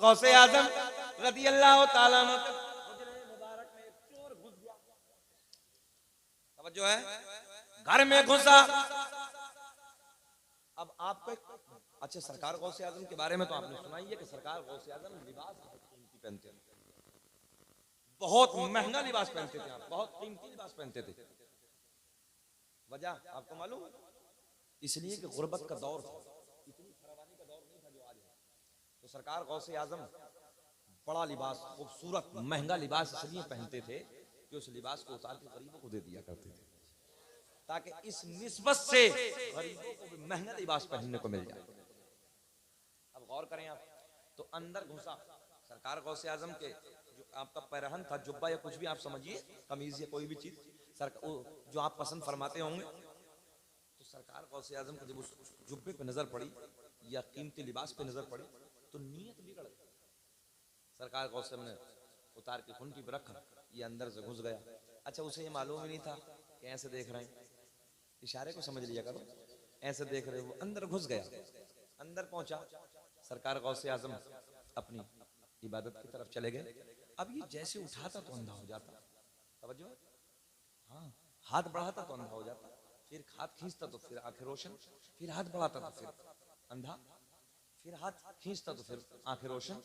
गौसे आजम रज़ी अल्लाह ताला अन्हु के हुजरे मुबारक में एक चोर घुस गया। तवज्जो है, घर में घुसा। अब आपको अच्छा, सरकार गौसे आजम के बारे में तो आपने सुना ही है कि सरकार गौसे आजम लिबास बहुत कीमती पहनते थे, बहुत महंगा लिबास पहनते थे, आप बहुत कीमती लिबास पहनते थे। वजह आपको मालूम? इसलिए कि गुर्बत का दौर था, इतनी फरावानी का दौर नहीं था जो आज है। तो सरकार गौसे आजम बड़ा लिबास, खूबसूरत महंगा लिबास इसलिए पहनते थे कि उस लिबास को उतार के गरीबों को दे दिया करते थे, ताकि इस निस्बत से गरीबों को भी महंगा लिबास पहनने को मिल जाए। अब गौर करें आप, तो अंदर घुसा सरकार गौसे आजम के, जो आपका पैरहन था, जुब्बा या कुछ भी आप समझिए, कमीज या कोई भी चीज जो आप पसंद फरमाते होंगे, तो सरकार गौसे आजम को जब उस जुब्बे पे नजर पड़ी या कीमती लिबास पे नजर पड़ी तो नीयत बिगड़ गई। सरकार गौसे ने उतार के खुंटी पे रखा, ये अंदर से घुस गया। अच्छा, उसे ये मालूम ही नहीं था कि ऐसे देख रहे हैं, इशारे को समझ लिया करो, ऐसे देख रहे, वो अंदर घुस गया। अंदर पहुंचा, सरकार गौसे आजम अपनी इबादत की तरफ चले गए। अब ये जैसे उठाता तो अंधा हो जाता, समझो, हाँ, हाथ बढ़ाता तो अंधा हो जाता, फिर हाथ खींचता तो फिर आंखें रोशन, फिर हाथ बढ़ाता तो फिर अंधा, फिर हाथ खींचता तो फिर आंखें रोशन।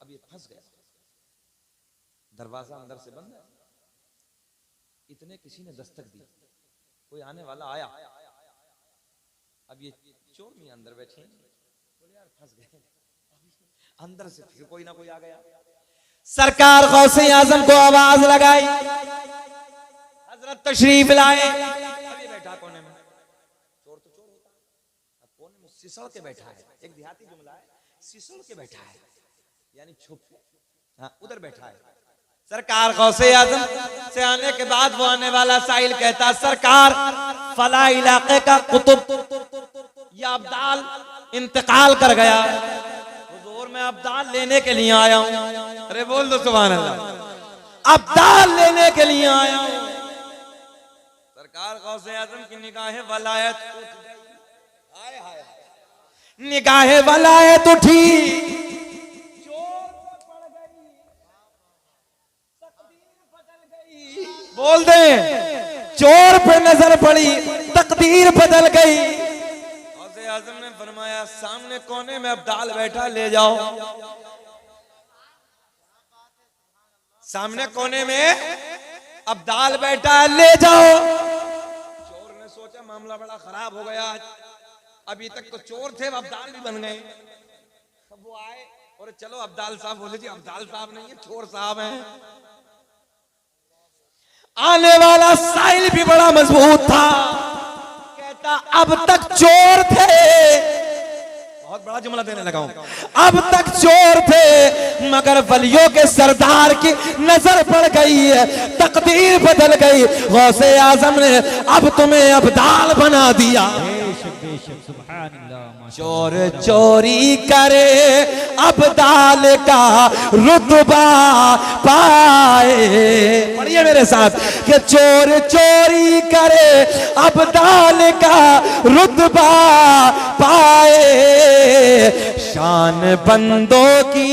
अब ये फंस गया, दरवाजा अंदर से बंद है। इतने किसी ने दस्तक दी, कोई आने वाला आया। अब ये चोर भी अंदर बैठे, बोले यार फंस गए। अंदर से फिर कोई ना कोई आ गया। सरकार गौसे आजम को आवाज लगाई, हजरत तशरीफ लाए। अभी बैठा कोने में, चोर तो चोर होता है, अब कोने में सिसड़ के बैठा है। एक देहाती जुमला है, सिसड़ के बैठा है, यानी छुप, हाँ, उधर बैठा है। सरकार गौसे आजम से आने के बाद वो आने वाला साहिल कहता, सरकार फला इलाके का कुतुब या अब्दाल इंतकाल कर गया, हुजूर मैं अब्दाल लेने के लिए आया हूँ। अरे बोल दो सुभान अल्लाह, अब्दाल लेने के लिए आया हूँ। सरकार गौसे आजम की निगाहें वलायत उठ गई, हाय हाय, निगाहें वलायत उठी, बोल दे, चोर पे नजर पड़ी, तकदीर बदल गई। गौसे आजम ने फरमाया, सामने कोने में अब्दाल बैठा, ले जाओ। सामने कोने में अब्दाल बैठा, ले जाओ। चोर ने सोचा मामला बड़ा खराब हो गया, अभी तक तो चोर थे, अब्दाल भी बन गए। अब वो आए और चलो अब्दाल साहब, बोले जी अब्दाल साहब नहीं है, चोर साहब हैं। आने वाला साहिल भी बड़ा मजबूत था, कहता अब तक चोर थे, बहुत बड़ा जुमला देने लगा हूं, अब तक चोर थे मगर वलियों के सरदार की नजर पड़ गई है, तकदीर बदल गई। गौसे आजम ने अब तुम्हें अब्दाल बना दिया। चोर चोरी करे अब्दाल का रुतबा पाए, पढ़िए मेरे साथ, कि चोर चोरी करे अब्दाल का रुतबा पाए, शान बंदों की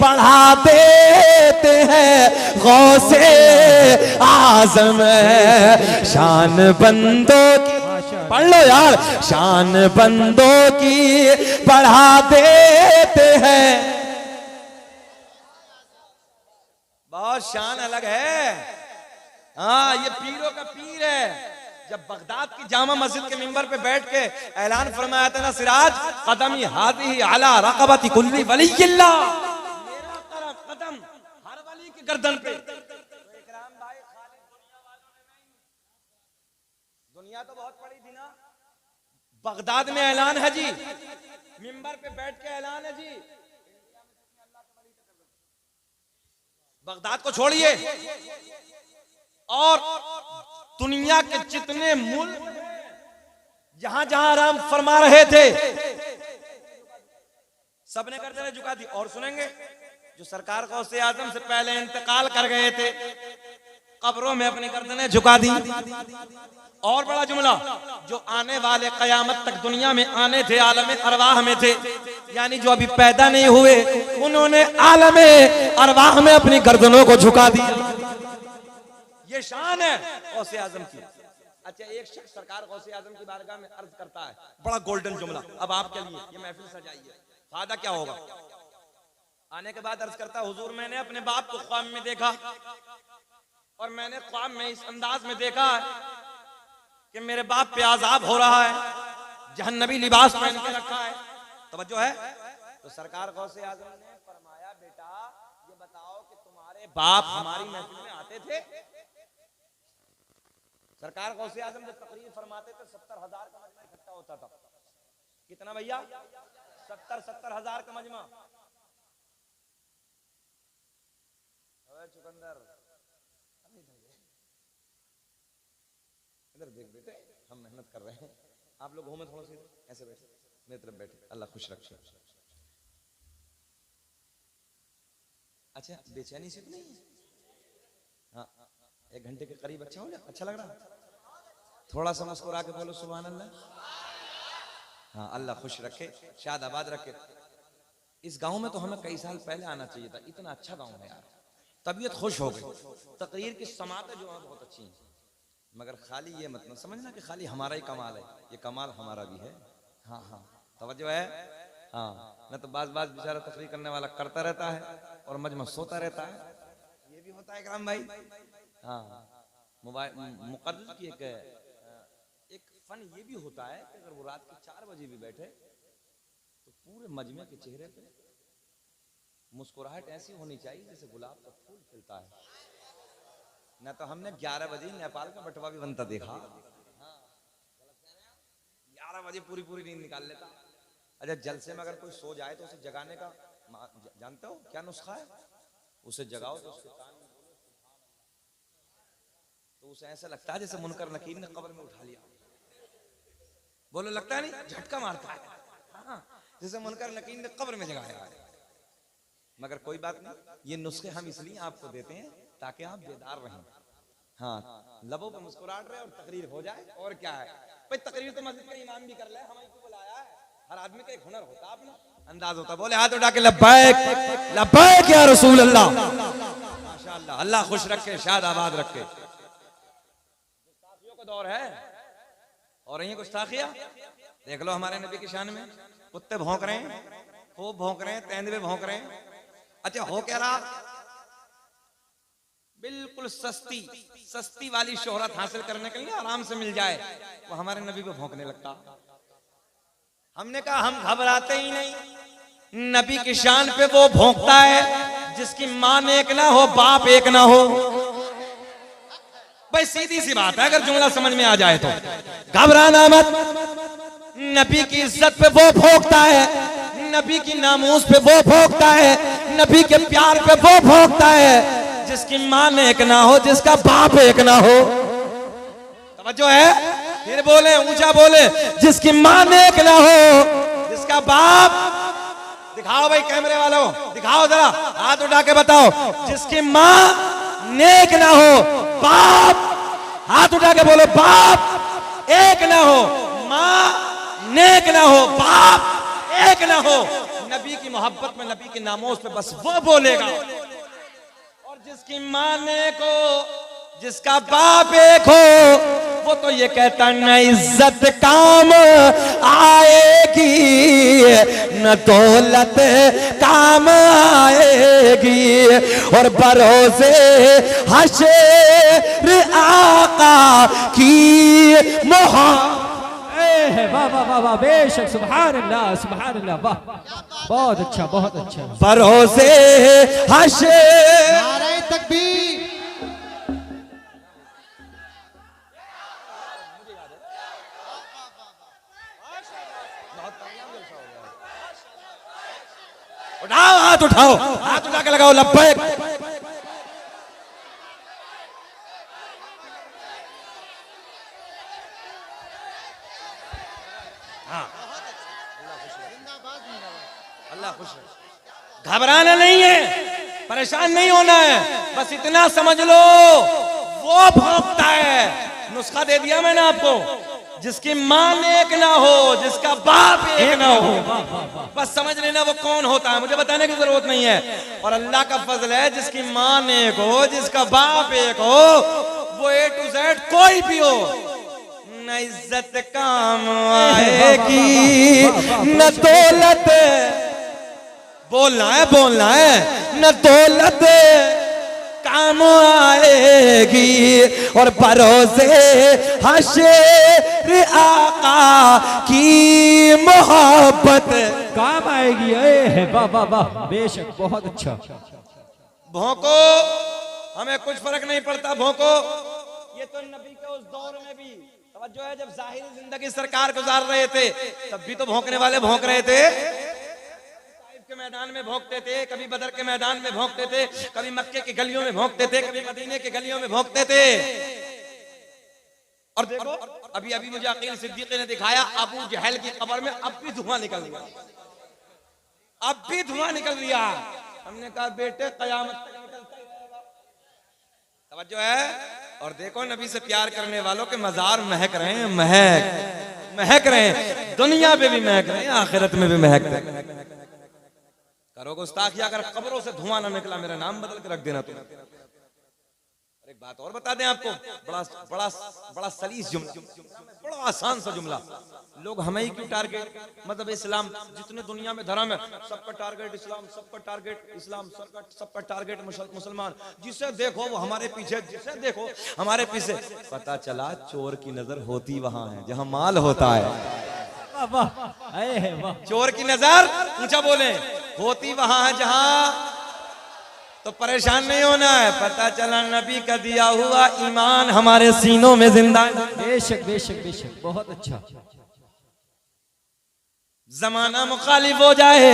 बढ़ा देते हैं गौसे आजम, शान बंदों की, पढ़ लो यार, शान बंदों की बढ़ा देते हैं। बहुत शान अलग है, हाँ, ये पीरों का पीर है। जब बगदाद की जामा मस्जिद के मिंबर पे बैठ के ऐलान फरमाया था ना, सिराज कदमी हादी अला रक़बती कुल्ली वलिय्यिल्लाह, मेरा कदम हर वली की गर्दन पे। दुनिया तो बहुत पड़ी थी ना, बगदाद में ऐलान है जी, मिंबर पे बैठ के ऐलान है जी। बगदाद को छोड़िए, और दुनिया के जितने मुल्क जहां जहां आराम फरमा रहे थे, सबने गर्दनें झुका दी। और सुनेंगे, जो सरकार गौसे आजम से पहले इंतकाल कर गए थे, कब्रों में अपनी गर्दनें झुका दी। और बड़ा जुमला, जो आने वाले कयामत तक दुनिया में आने थे, आलम अरवाह में थे, यानी जो अभी पैदा नहीं हुए, उन्होंने आलमे अरवाह में अपनी गर्दनों को झुका दिया। ये शान है गौसे आजम की। अच्छा, एक शख्स सरकार गौसे आजम की बारगाह में अर्ज करता है, बड़ा गोल्डन जुमला, अब आपके लिए ये महफिल सजाइए, फायदा क्या होगा। आने के बाद अर्ज करता, हुजूर मैंने अपने बाप को ख्वाब में देखा और मैंने ख्वाब में इस अंदाज में देखा है कि मेरे बाप पे आजाब हो रहा है, जहन्नमी लिबास पहन के रखा है। तवज्जो है। तो सरकार गौसे आजम ने फरमाया, बेटा ये बताओ कि तुम्हारे बाप हमारी महफिल में आते थे? सरकार गौसे आजम जब तकरीर फरमाते थे 70,000 का मजमा इकट्ठा होता था। कितना भैया? 70,000 का मजमा। चुकंदर इधर देख बेटे, हम मेहनत कर रहे हैं, आप लोग घूमे थोड़ा सा, ऐसे बैठे, मेरी तरफ बैठे, अल्लाह खुश रखे। अच्छा, बेचैनी से नहीं है? हाँ, 1 घंटे के करीब अच्छा हो गया, अच्छा लग रहा? थोड़ा सा मुस्कुरा के बोलो सुभान अल्लाह। हाँ, अल्लाह खुश रखे, शाद आबाद रखे। इस गांव में तो हमें कई साल पहले आना चाहिए था, इतना अच्छा गांव है यार, तबीयत खुश हो गई। तकरीर की समातें जो है बहुत अच्छी हैं, मगर खाली ये मत समझना कि खाली हमारा ही कमाल है, ये कमाल हमारा भी है। हाँ हाँ, तवज्जो है। हाँ, न तो बाज बेचारा तकरीर करने वाला करता रहता है और मजमा सोता रहता है, ये भी होता है काम भाई। हाँ, मोबाइल मुकद्दस की एक फन ये भी होता है कि अगर वो रात के 4 बजे भी बैठे तो पूरे मजमे के चेहरे पे मुस्कुराहट ऐसी होनी चाहिए जैसे गुलाब का फूल खिलता है। ना तो हमने 11 बजे नेपाल का बटवा भी बनता देखा। 11 बजे पूरी नींद निकाल लेता। अच्छा, जलसे में अगर कोई सो जाए तो उसे जगाने का जानते हो क्या नुस्खा है? उसे जगाओ तो उसके कान में तो उसे ऐसा लगता है जैसे मुनकर नकीर ने कब्र में उठा लिया। बोलो, लगता है नहीं? झटका मारता है। हाँ, जैसे मुनकर नकीर ने कब्र में जगाया है। मगर कोई बात नहीं, ये नुस्खे हम इसलिए आपको देते हैं ताकि आप बेदार रहें। हाँ, लबों पे मुस्कुराहट रहे और तकरीर हो जाए, और क्या है भाई। तकरीर तो मस्जिद का इमाम भी कर ले, हमें क्यों बुलाया है? हर आदमी का एक हुनर होता है, अपना अंदाज होता है। बोले हाथ उठा के लब्बैक लब्बैक या रसूल अल्लाह। माशाअल्लाह, अल्लाह खुश रखे, शाद आबाद रखे। गुस्ताखियों का दौर है और यही गुस्ताखिया देख लो हमारे नबी की शान में। कुत्ते भौंक रहे हैं, खूब भौंक रहे हैं, तेंदुए भौंक रहे हैं। अच्छा, हो क्या रहा? बिल्कुल सस्ती वाली शोहरत हासिल करने के लिए आराम से मिल जाए, वो हमारे नबी पे भौंकने लगता। हमने कहा हम घबराते ही नहीं, नबी की शान पे वो भौंकता है जिसकी मां एक ना हो, बाप एक ना हो। भाई सीधी सी बात है, अगर जुमला समझ में आ जाए तो। घबराना मत, नबी की इज्जत पे वो भौंकता है, नबी की नामूस पे वो भौंकता है, नबी के प्यार पे वो भौंकता है जिसकी मां एक ना हो, जिसका बाप एक ना हो। तवज्जो है, फिर बोले, ऊंचा बोले, जिसकी मां एक ना हो, जिसका बाप। दिखाओ भाई कैमरे वालों, दिखाओ जरा, हाथ उठा के बताओ, जिसकी मां नेक ना हो, बाप। हाथ उठा के बोलो, बाप एक ना हो, मां नेक ना हो, बाप एक ना हो। नबी की मोहब्बत में, नबी के नामों पे बस वो बोलेगा। और जिसकी मां नेक हो, जिसका बाप एक हो, वो तो ये कहता न इज्जत काम आएगी, न दौलत काम आएगी, और भरोसे हशर आका की मोहब्बत। वाह वाह वाह वाह, बेशक, सुभान अल्लाह, वाह, बहुत अच्छा, बहुत अच्छा। भरोसे हशर, नारे तकबीर। उठाओ हाथ, उठाओ हाथ, उठा के लगाओ लब्बैक। अल्लाह खुश है। घबराना नहीं है, परेशान नहीं होना है, बस इतना समझ लो वो भौंकता है। नुस्खा दे दिया मैंने आपको, जिसकी मां नेक ना हो, जिसका बाप एक ना हो, बस समझ लेना वो कौन होता है, मुझे बताने की जरूरत नहीं है। और अल्लाह का फजल है, जिसकी मां नेक हो, जिसका बाप एक हो, वो A to Z कोई भी हो, न इज्जत काम आएगी न दौलत, बोलना है न दौलत काम आएगी, और भरोसे हशर आका की मोहब्बत काम आएगी। ए वाह वाह वाह, बेशक बहुत अच्छा। भौंको, हमें कुछ फर्क नहीं पड़ता, भौंको। ये तो नबी के उस दौर में भी तवज्जो है, जब जाहिरी जिंदगी सरकार गुजार रहे थे, तब भी तो भौंकने वाले भौंक रहे थे। ताइफ के मैदान में भौंकते थे, कभी बदर के मैदान में भौंकते थे, कभी मक्के की गलियों में भौंकते थे, कभी मदीने की गलियों में भौंकते थे। और देखो अभी अभी मुझे अकील सिद्दीकी ने दिखाया, अबू जहल की कब्र में अब भी धुआं निकल गया, अब भी धुआं निकल रहा। हमने कहा बेटे कयामत तक निकलता ही रहेगा। तवज्जो है। और देखो नबी से प्यार करने वालों के मजार महक रहे हैं, महक रहे हैं, दुनिया पे भी महक रहे हैं, आखिरत में भी महक रहे हैं। करो गुस्ताखिया, अगर कब्रों से धुआं ना निकला मेरा नाम बदल के रख देना तुम। एक बात और बता दें आपको, बड़ा बड़ा बड़ा सलीस जुमला, बड़ा आसान सा जुमला। लोग हमें ही क्यों टारगेट, मतलब इस्लाम जितने दुनिया में धर्म है सबका टारगेट इस्लाम, सबका टारगेट इस्लाम, सबका टारगेट मुसलमान, जिसे देखो वो हमारे पीछे, जिसे देखो हमारे पीछे। पता चला चोर की नजर होती वहां है जहां माल होता है। चोर की नजर ऊंचा बोले होती वहां है जहां, तो परेशान नहीं होना है। पता चला नबी का दिया हुआ ईमान हमारे सीनों में जिंदा है। बेशक बेशक बेशक, बहुत अच्छा। जमाना मुखालिफ हो जाए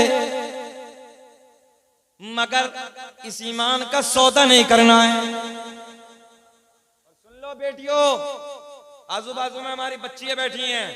मगर इस ईमान का सौदा नहीं करना है। सुन लो बेटियों, आजू बाजू में हमारी बच्चियां बैठी हैं,